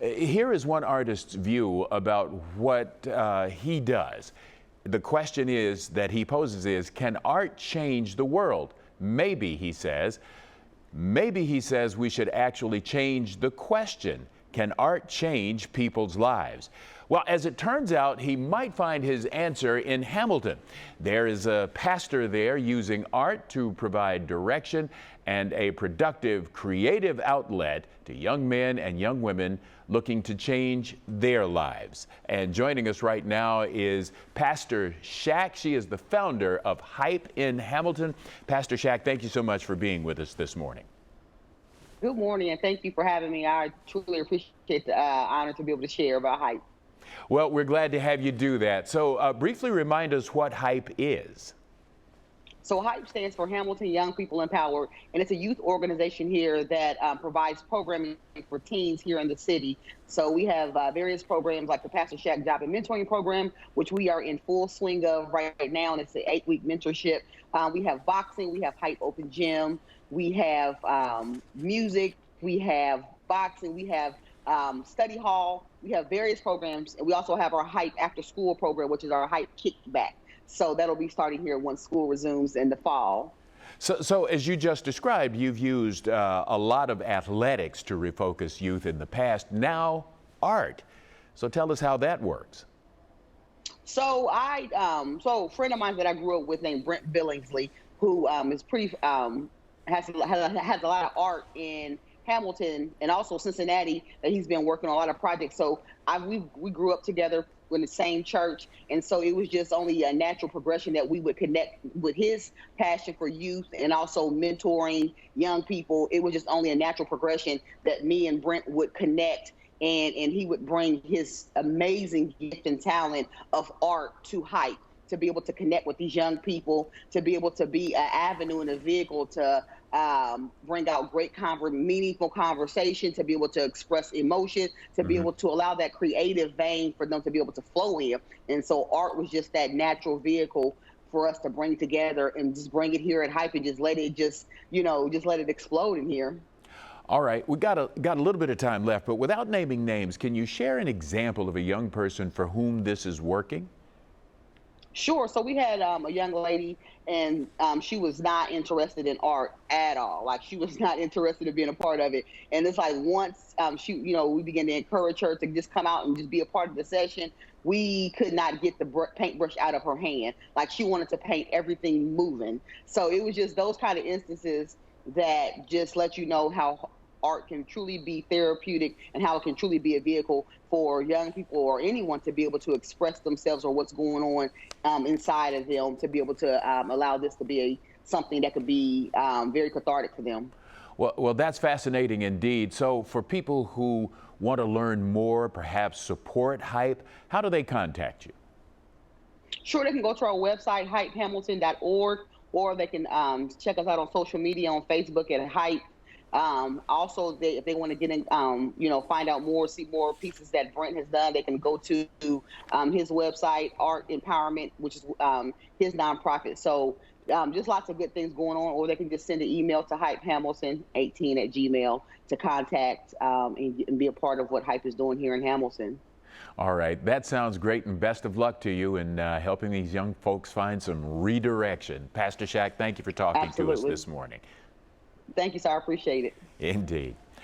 Here is one artist's view about what he does. The question is that he poses is, can art change the world? Maybe, he says. Maybe, he says, we should actually change the question. Can art change people's lives? Well, as it turns out, he might find his answer in Hamilton. There is a pastor there using art to provide direction and a productive, creative outlet to young men and young women looking to change their lives. And joining us right now is Pastor Shaq. She is the founder of HYPE in Hamilton. Pastor Shaq, thank you so much for being with us this morning. Good morning, and thank you for having me. I truly appreciate the honor to be able to share about HYPE. Well, we're glad to have you do that. So briefly remind us what HYPE is. So HYPE stands for Hamilton Young People Empowered, and it's a youth organization here that provides programming for teens here in the city. So we have various programs like the Pastor Shaq Job and Mentoring Program, which we are in full swing of right now, and it's an 8-week mentorship. We have boxing, we have HYPE Open Gym, we have music, we have boxing, we have study hall, we have various programs, and we also have our HYPE after school program, which is our HYPE Kickback. So that'll be starting here once school resumes in the fall. So as you just described, you've used a lot of athletics to refocus youth in the past, now art. So tell us how that works. So so a friend of mine that I grew up with named Brent Billingsley, who is pretty, has a lot of art in Hamilton and also Cincinnati that he's been working on a lot of projects. So we grew up together in the same church, and so it was just only a natural progression that we would connect with his passion for youth and also mentoring young people. It was just only a natural progression that me and Brent would connect, and he would bring his amazing gift and talent of art to HYPE, to be able to connect with these young people, to be able to be an avenue and a vehicle to bring out great, meaningful conversation, to be able to express emotion, to be able to allow that creative vein for them to be able to flow in. And so art was just that natural vehicle for us to bring together and just bring it here at HYPE and just let it explode in here. All right, we got a little bit of time left, but without naming names, can you share an example of a young person for whom this is working? Sure. So we had a young lady, and she was not interested in art at all. Like, she was not interested in being a part of it. And it's like once we began to encourage her to just come out and just be a part of the session, we could not get the paintbrush out of her hand. Like, she wanted to paint everything moving. So it was just those kind of instances that just let you know how art can truly be therapeutic and how it can truly be a vehicle for young people or anyone to be able to express themselves or what's going on inside of them, to be able to allow this to be something that could be very cathartic for them. Well, that's fascinating indeed. So for people who want to learn more, perhaps support HYPE, how do they contact you? Sure, they can go to our website, hypehamilton.org, or they can check us out on social media on Facebook at HYPE. Also, if they want to get in, find out more, see more pieces that Brent has done, they can go to his website, Art Empowerment, which is his nonprofit. So just lots of good things going on, or they can just send an email to hypehamilton18@gmail to contact and be a part of what HYPE is doing here in Hamilton. All right, that sounds great, and best of luck to you in helping these young folks find some redirection. Pastor Shaq, thank you for talking to us this morning. Thank you, sir. I appreciate it. Indeed.